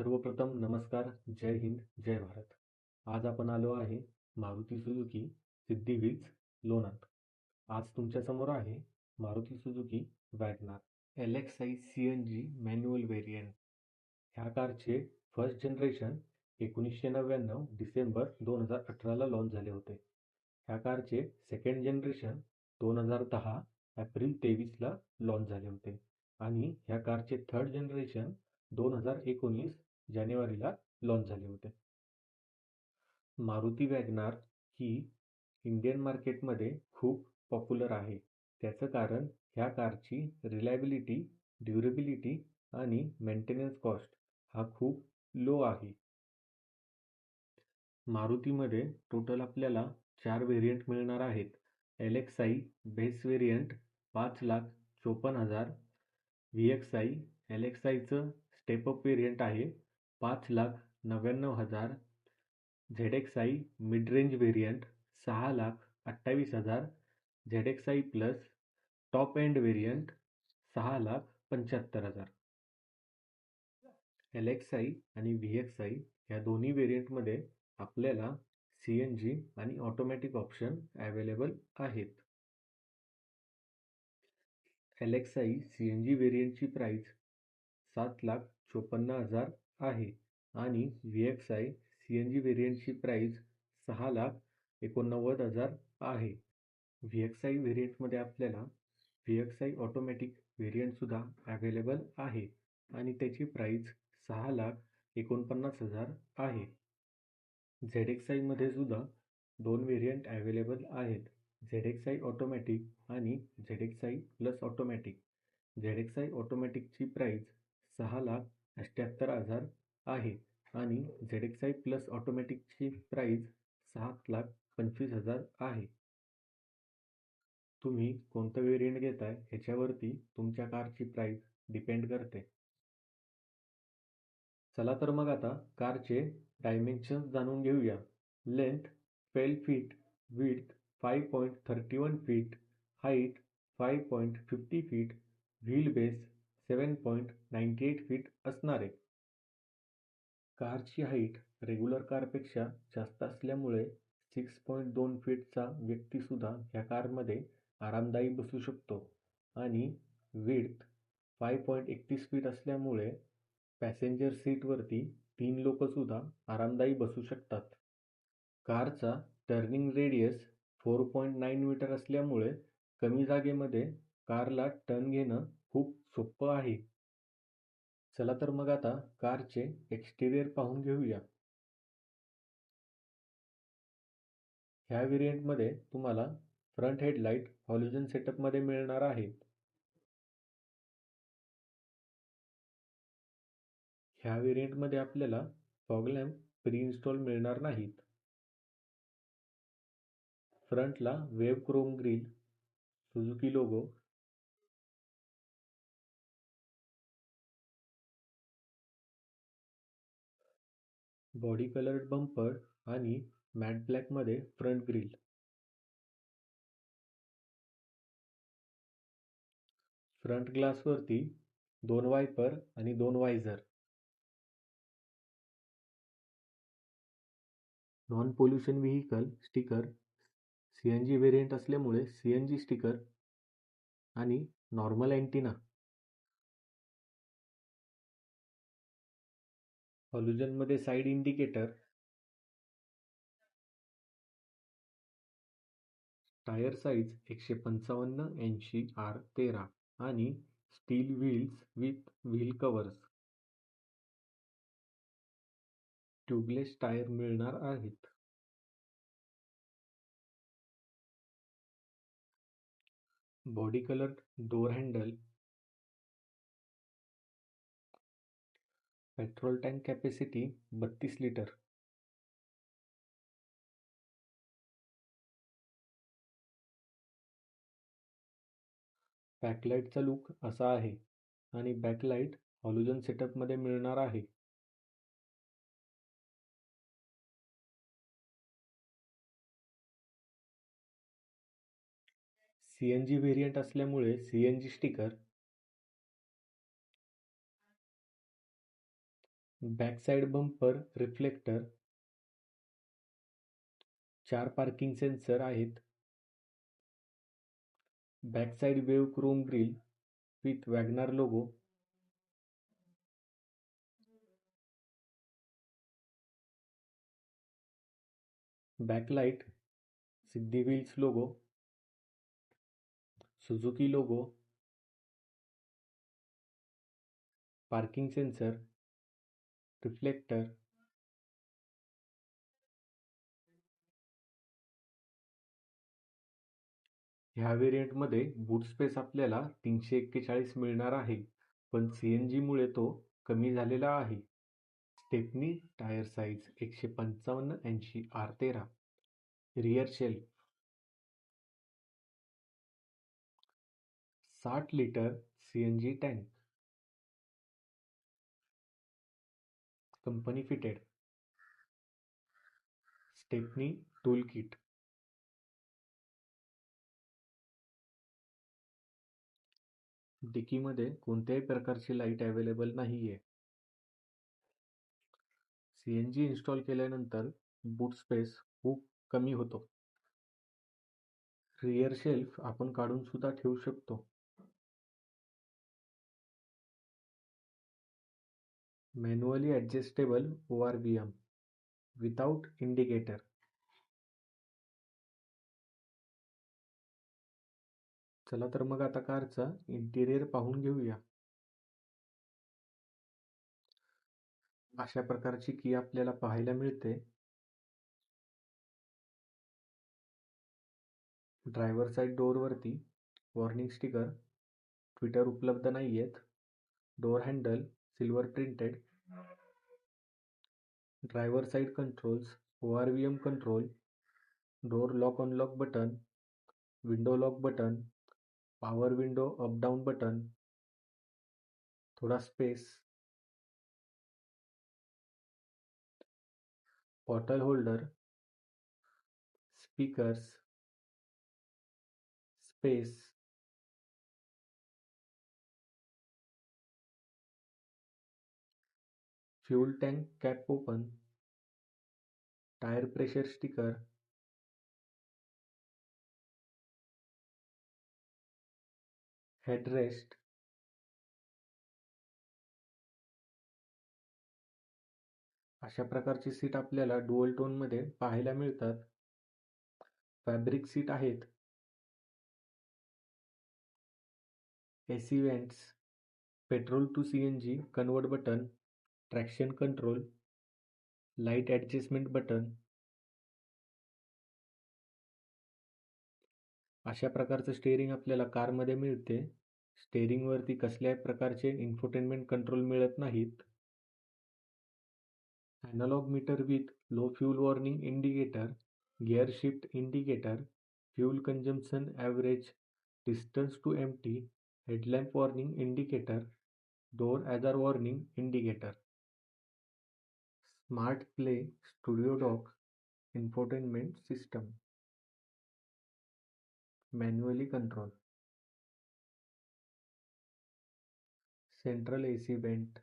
सर्वप्रथम नमस्कार, जय हिंद, जय भारत. आज आपण आलो आहे मारुती सुझुकी सिद्धी व्हील्स, लोणंद. आज तुमच्यासमोर आहे Maruti Suzuki WagonR LXi CNG manual variant. ह्या कारचे फर्स्ट जनरेशन 1999 डिसेंबर 2018ला लॉन्च झाले होते. ह्या कारचे सेकंड जनरेशन 2010 एप्रिल 23ला लॉन्च झाले होते आणि ह्या कारचे थर्ड जनरेशन 2019 जानेवारीला लॉन्च झाले होते. मारुती वॅगनार ही इंडियन मार्केटमध्ये खूप पॉप्युलर आहे. त्याचं कारण ह्या कारची रिलायबिलिटी, ड्युरेबिलिटी आणि मेंटेनन्स कॉस्ट हा खूप लो आहे. मारुतीमध्ये टोटल आपल्याला 4 व्हेरियंट मिळणार आहेत. LXi बेस व्हेरियंट 5,54,000, VXi LXiचं स्टेपअप व्हेरियंट आहे 5,99,000, ZXi mid range variant 6,28,000, ZXi plus top end variant 6,75,000. LXi आणि VXi या दोन्ही व्हेरियंटमध्ये आपल्याला CNG आणि ऑटोमॅटिक ऑप्शन अवेलेबल आहेत. LXi CNG व्हेरियंटची प्राइस 7,54,000 आहे आणि VXi CNG व्हेरियंटची प्राइस 6,89,000 आहे. VXi व्हेरियंटमध्ये आपल्याला VXi ऑटोमॅटिक व्हेरियंट सुद्धा अवेलेबल आहे आणि त्याची प्राइस 6,49,000 आहे. ZXi मध्ये सुद्धा 2 व्हेरियंट अवेलेबल आहेत, ZXi ऑटोमॅटिक आणि ZXi प्लस ऑटोमॅटिक. ZXi ऑटोमॅटिकची प्राइस 6,78,000 आहे आणि ZXi प्लस ऑटोमॅटिकची प्राइस 7,25,000 आहे. तुम्ही कोणतं व्हेरियंट घेताय ह्याच्यावरती तुमच्या कारची प्राइस डिपेंड करते. चला तर मग आता कारचे डायमेन्शन्स जाणून घेऊया. Length 12 feet, width 5.31 feet, height 5.50 feet, wheel base 7.98 feet असणार आहे. कारची हाईट रेग्युलर कारपेक्षा जास्त असल्यामुळे 6.2 फीटचा व्यक्तीसुद्धा ह्या कारमध्ये आरामदायी बसू शकतो आणि विड्थ 5.31 फीट असल्यामुळे पॅसेंजर सीटवरती 3 लोकसुद्धा आरामदायी बसू शकतात. कारचा टर्निंग रेडियस 4.9 मीटर असल्यामुळे कमी जागेमध्ये कारला टर्न घेणं खूप सोपं आहे. चला तर मग आता कारचे एक्सटेरियर पाहून घेऊया. ह्या व्हेरियंटमध्ये तुम्हाला फ्रंट हेडलाइट हॅलोजन सेटअपमध्ये मिळणार आहेत. ह्या व्हेरियंटमध्ये आपल्याला फॉग लॅम्प प्री इन्स्टॉल मिळणार नाहीत. फ्रंटला web chrome grill, Suzuki logo, body coloured bumper आणि मॅट ब्लॅकमध्ये फ्रंट ग्रिल. फ्रंट ग्लासवरती 2 वायपर आणि 2 visor. Non pollution vehicle sticker, CNG variant असल्यामुळे CNG स्टिकर आणि नॉर्मल अँटिना. हॅलोजनमध्ये side indicator. Tyre size 155/80R13 आणि steel wheels with wheel covers. Tubeless tyre मिळणार आहेत. Body colour door handle. Petrol tank capacity 32 litre. बॅकलाईटचा look असा आहे आणि बॅकलाईट हॅलोजन सेटअपमध्ये मिळणार आहे. CNG व्हेरियंट असल्यामुळे CNG sticker. Backside bumper reflector, 4 parking sensor आहेत. Backside wave chrome grill with WagonR logo. Backlight सिद्धी wheels logo, Suzuki logo, parking sensor, reflector. ह्या व्हेरियंटमध्ये बूट स्पेस आपल्याला 341 मिळणार आहे, पण CNG मुळे तो कमी झालेला आहे. Stepney tyre size 155/80 R13. Rear shelf 60 litre CNG tank. Company fitted. Stepney tool kit. डिकीमध्ये कोणत्याही प्रकारची लाईट अवेलेबल नाहीये. CNG इन्स्टॉल केल्यानंतर बूट स्पेस खूप कमी होतो. रियर शेल्फ आपण काढून सुद्धा ठेवू शकतो. Manually adjustable ORVM without indicator. चला तर मग आता कारचा इंटिरियर पाहून घेऊया. अशा प्रकारची की आपल्याला पाहायला मिळते. ड्रायव्हर साईड डोअरवरती वॉर्निंग स्टिकर. ट्विटर उपलब्ध नाहीयेत. Door handle silver printed. Driver side controls, ORVM control, door lock unlock button, window lock button, power window up down button, थोडा space, bottle holder, speakers, space, fuel tank cap open, tyre pressure sticker, headrest. अशा प्रकारची seat आपल्याला dual टोनमध्ये पाहायला मिळतात. Fabric seat आहेत. AC vents, petrol to CNG convert button, traction control, light adjustment button. अशा प्रकारचं स्टेअरिंग आपल्याला कारमध्ये मिळते. स्टेअरिंगवरती कसल्याही प्रकारचे इन्फोटेनमेंट कंट्रोल मिळत नाहीत. Analogue meter with low fuel warning indicator, gear shift indicator, fuel consumption average, distance to empty, headlamp warning indicator, door hazard warning indicator. Smart play studio dock infotainment system. Manually control. Central AC vent,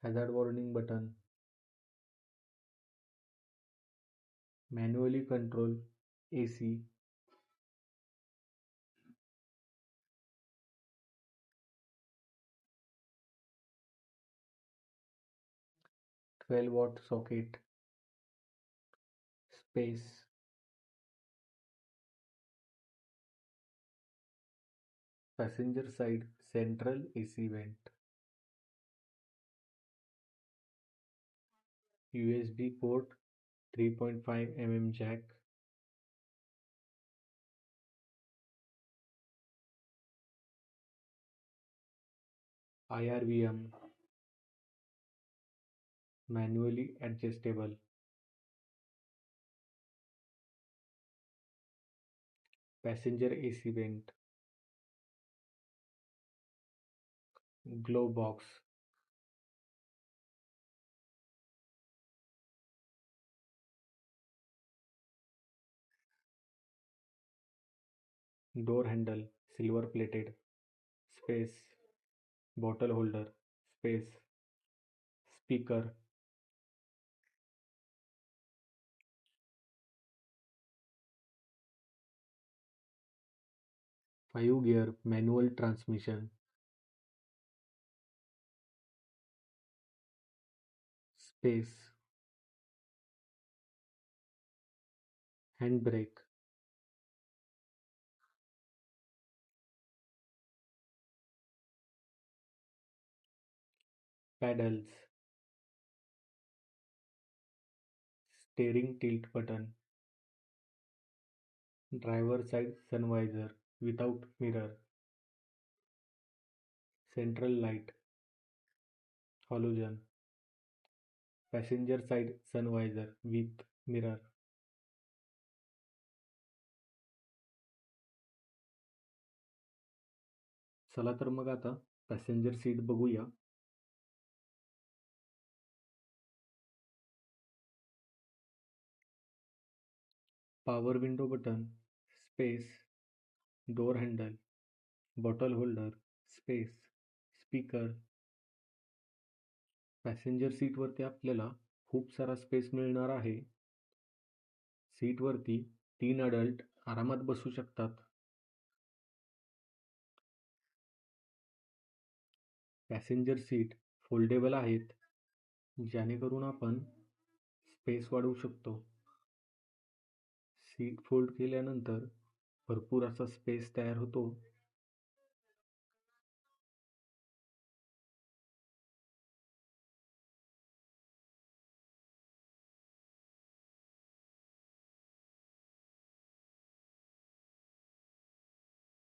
hazard warning button, manually control AC. 12 watt socket, space, passenger side central AC vent, USB port 3.5 mm jack, IRVM, manually adjustable, passenger AC vent, glove box, door handle silver plated, space, bottle holder, space speaker 5 gear manual transmission space hand brake paddles steering tilt button driver side sun visor without mirror central light halogen passenger side sun visor with mirror. चला तर मग आता passenger seat बघूया. Power window button space door handle bottle holder space speaker. Passenger सीटवरती आपल्याला खूप सारा space मिळणार आहे. सीटवरती 3 अडल्ट आरामात बसू शकतात. पॅसेंजर सीट फोल्डेबल आहेत, जेणेकरून आपण स्पेस वाढवू शकतो. सीट फोल्ड केल्यानंतर भरपूर असा स्पेस तयार होतो.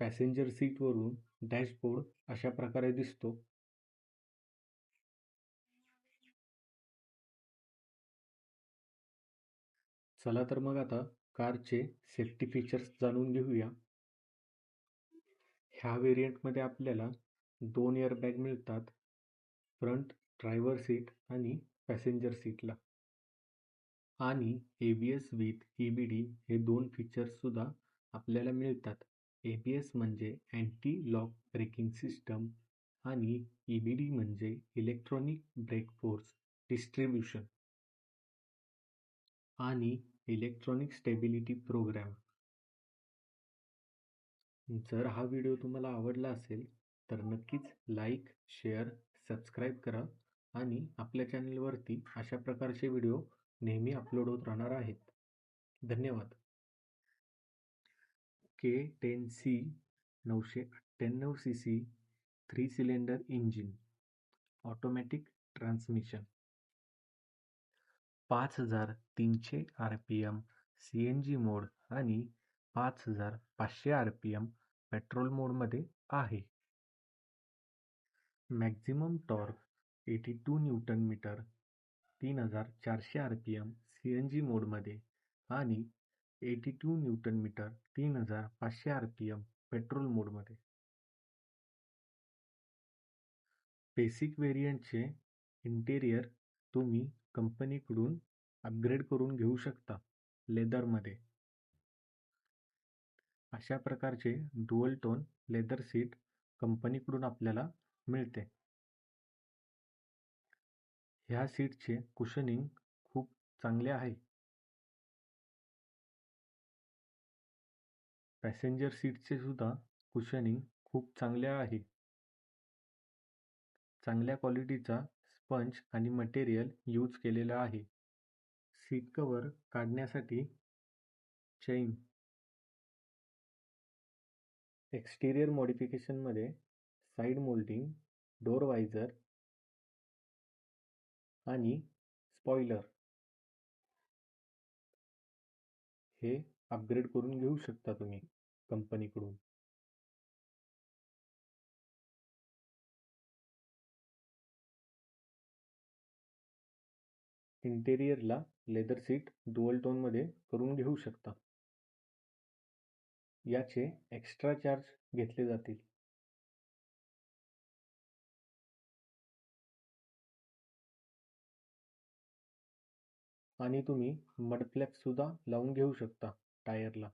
पॅसेंजर सीटवरून डॅशबोर्ड अशा प्रकारे दिसतो. चला तर मग आता कारचे सेफ्टी फीचर्स जाणून घेऊया. ह्या व्हेरियंटमध्ये आपल्याला 2 एअरबॅग मिळतात, फ्रंट ड्रायव्हर सीट आणि पॅसेंजर सीटला. आणि ABS विथ EBD हे 2 फीचर्ससुद्धा आपल्याला मिळतात. ABS म्हणजे अँटी लॉक ब्रेकिंग सिस्टम आणि EBD म्हणजे इलेक्ट्रॉनिक ब्रेक फोर्स डिस्ट्रीब्युशन आणि इलेक्ट्रॉनिक स्टेबिलिटी प्रोग्राम. जर हा व्हिडिओ तुम्हाला आवडला असेल तर नक्कीच लाईक, शेअर, सबस्क्राईब करा आणि आपल्या चॅनलवरती अशा प्रकारचे व्हिडिओ नेहमी अपलोड होत राहणार आहेत. धन्यवाद. K10C 998cc 3 cylinder engine automatic transmission 5300 RPM CNG mode आणि 5500 RPM पेट्रोल मोडमध्ये आहे. Maximum torque 82 newton metre 3400 RPM CNG मोडमध्ये आणि 82 न्यूटन मीटर 3500 RPM पेट्रोल मोडमध्ये. बेसिक व्हेरियंटचे इंटेरियर तुम्ही कंपनीकडून अपग्रेड करून घेऊ शकता लेदरमध्ये. अशा प्रकारचे डुअल टोन लेदर सीट कंपनीकडून आपल्याला मिळते. ह्या सीटचे कुशनिंग खूप चांगले आहे. पॅसेंजर सीटचे सुद्धा कुशनिंग खूप चांगले आहे. चांगल्या क्वालिटीचा स्पंज आणि मटेरियल यूज केलेला आहे. सीट कव्हर काढण्यासाठी चेन. एक्सटिरियर मॉडिफिकेशनमध्ये साइड मोल्डिंग, डोर वायझर आणि स्पॉइलर हे अपग्रेड करून घेऊ शकता तुम्ही कंपनीकडून. इंटेरियरला लेदर सीट डुअल टोनमध्ये करून घेऊ शकता. याचे एक्स्ट्रा चार्ज घेतले जातील. आणि तुम्ही मड फ्लॅप सुद्धा लावून घेऊ शकता टायरला.